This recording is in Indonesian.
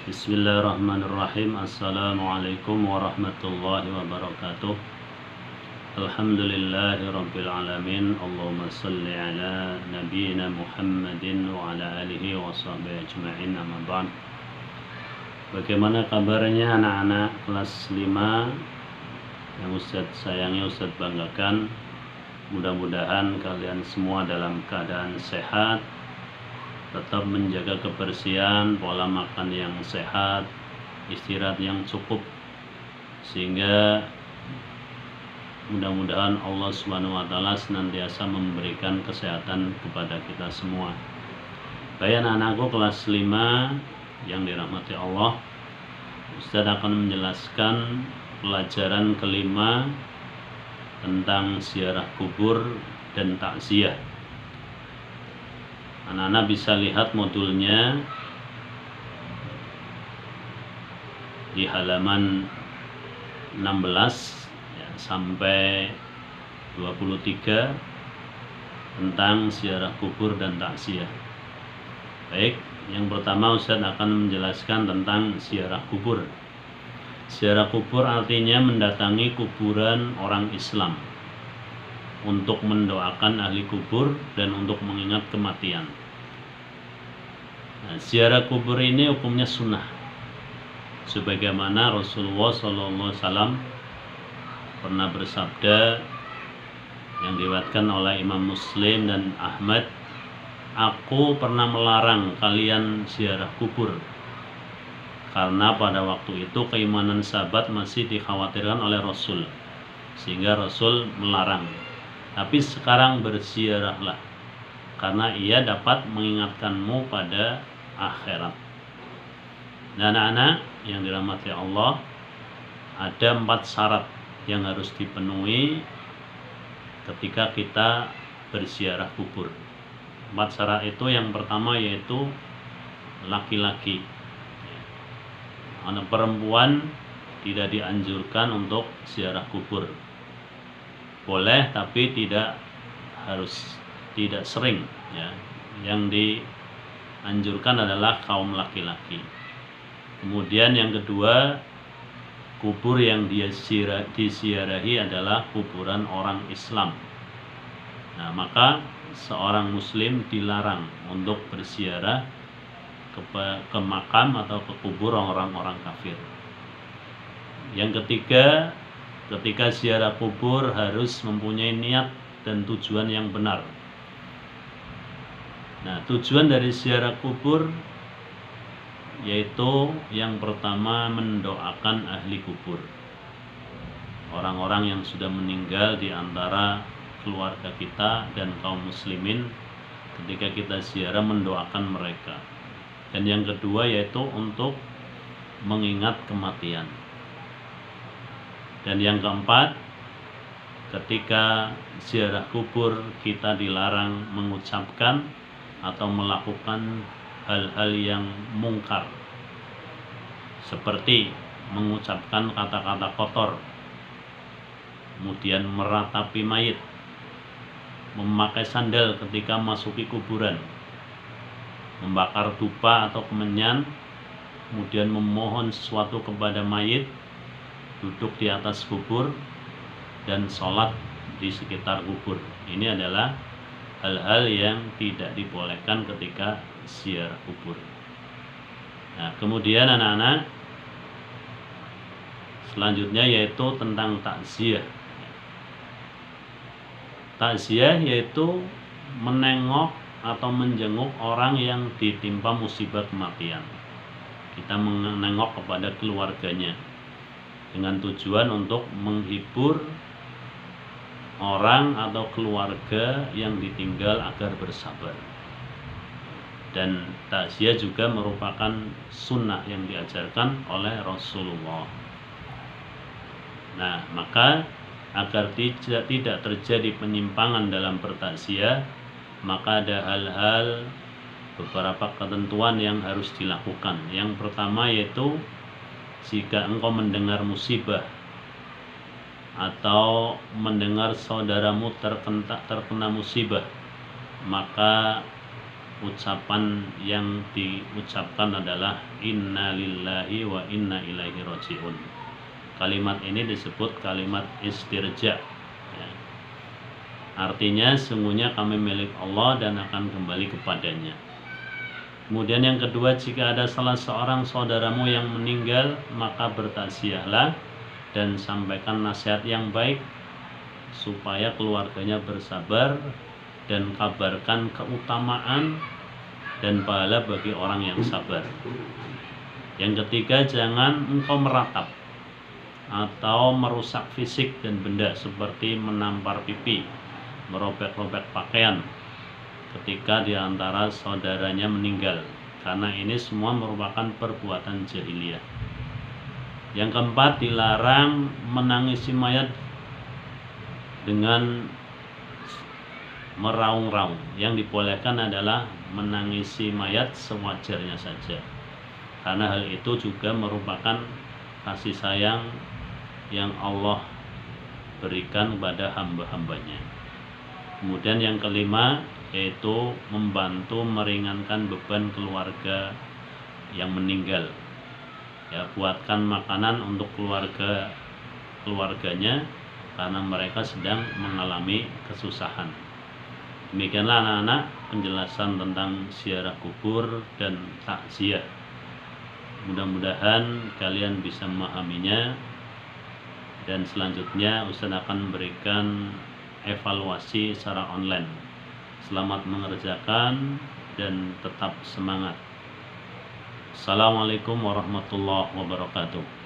Bismillahirrahmanirrahim. Assalamualaikum warahmatullahi wabarakatuh. Alhamdulillahi rabbil alamin. Allahumma salli ala nabiyyina Muhammadin wa ala alihi wa sahbihi ajma'in, amma ba'd. Bagaimana kabarnya anak-anak kelas 5 yang Ustaz sayangi, Ustaz banggakan? Mudah-mudahan kalian semua dalam keadaan sehat, tetap menjaga kebersihan, pola makan yang sehat, istirahat yang cukup, sehingga mudah-mudahan Allah SWT senantiasa memberikan kesehatan kepada kita semua. Baik anak-anakku kelas 5 yang dirahmati Allah, Ustaz akan menjelaskan pelajaran kelima tentang ziarah kubur dan takziah. Anak-anak bisa lihat modulnya di halaman 16 ya, sampai 23 tentang ziarah kubur dan takziah. Baik, yang pertama Ustaz akan menjelaskan tentang ziarah kubur. Ziarah kubur artinya mendatangi kuburan orang Islam untuk mendoakan ahli kubur dan untuk mengingat kematian. Nah, ziarah kubur ini hukumnya sunnah, sebagaimana Rasulullah SAW pernah bersabda yang diriwayatkan oleh Imam Muslim dan Ahmad, "Aku pernah melarang kalian ziarah kubur karena pada waktu itu keimanan sahabat masih dikhawatirkan oleh Rasul, sehingga Rasul melarang. Tapi sekarang berziarahlah, karena ia dapat mengingatkanmu pada akhirat." Dan anak-anak yang dirahmati Allah, ada 4 syarat yang harus dipenuhi ketika kita berziarah kubur. 4 syarat itu, yang pertama yaitu laki-laki. Anak perempuan tidak dianjurkan untuk ziarah kubur. Boleh tapi tidak sering ya. Yang dianjurkan adalah kaum laki-laki. Kemudian yang kedua, kubur yang disiarahi adalah kuburan orang Islam. Nah, maka seorang muslim dilarang untuk berziarah ke makam atau ke kubur orang-orang kafir. Yang ketiga, ketika ziarah kubur harus mempunyai niat dan tujuan yang benar. Nah, tujuan dari ziarah kubur yaitu yang pertama mendoakan ahli kubur, orang-orang yang sudah meninggal di antara keluarga kita dan kaum muslimin. Ketika kita ziarah mendoakan mereka. Dan yang kedua yaitu untuk mengingat kematian. Dan yang keempat, ketika ziarah kubur kita dilarang mengucapkan atau melakukan hal-hal yang mungkar, seperti mengucapkan kata-kata kotor, kemudian meratapi mayit, memakai sandal ketika masuki kuburan, membakar dupa atau kemenyan, kemudian memohon sesuatu kepada mayit, duduk di atas kubur, dan sholat di sekitar kubur. Ini adalah hal-hal yang tidak dibolehkan ketika ziarah kubur. Nah, kemudian anak-anak, selanjutnya yaitu tentang takziah. Takziah yaitu menengok atau menjenguk orang yang ditimpa musibah kematian. Kita menengok kepada keluarganya dengan tujuan untuk menghibur orang atau keluarga yang ditinggal agar bersabar. Dan takziah juga merupakan sunnah yang diajarkan oleh Rasulullah. Nah, maka agar tidak terjadi penyimpangan dalam bertakziah, maka ada hal-hal, beberapa ketentuan yang harus dilakukan. Yang pertama yaitu, jika engkau mendengar musibah atau mendengar saudaramu terkena musibah, maka ucapan yang diucapkan adalah inna lillahi wa inna ilaihi raji'un. Kalimat ini disebut kalimat istirja, ya. Artinya sungguhnya kami milik Allah dan akan kembali kepadanya. Kemudian yang kedua, jika ada salah seorang saudaramu yang meninggal, maka bertakziahlah dan sampaikan nasihat yang baik supaya keluarganya bersabar, dan kabarkan keutamaan dan pahala bagi orang yang sabar. Yang ketiga, jangan engkau meratap atau merusak fisik dan benda seperti menampar pipi, merobek-robek pakaian ketika diantara saudaranya meninggal, karena ini semua merupakan perbuatan jahiliyah. Yang keempat, dilarang menangisi mayat dengan meraung-raung. Yang dibolehkan adalah menangisi mayat sewajarnya saja, karena hal itu juga merupakan kasih sayang yang Allah berikan kepada hamba-hambanya. Kemudian yang kelima, yaitu membantu meringankan beban keluarga yang meninggal, ya, buatkan makanan untuk keluarganya karena mereka sedang mengalami kesusahan. Demikianlah anak-anak penjelasan tentang ziarah kubur dan takziah. Mudah-mudahan kalian bisa memahaminya, dan selanjutnya Ustaz akan memberikan evaluasi secara online. Selamat mengerjakan dan tetap semangat. Assalamualaikum warahmatullahi wabarakatuh.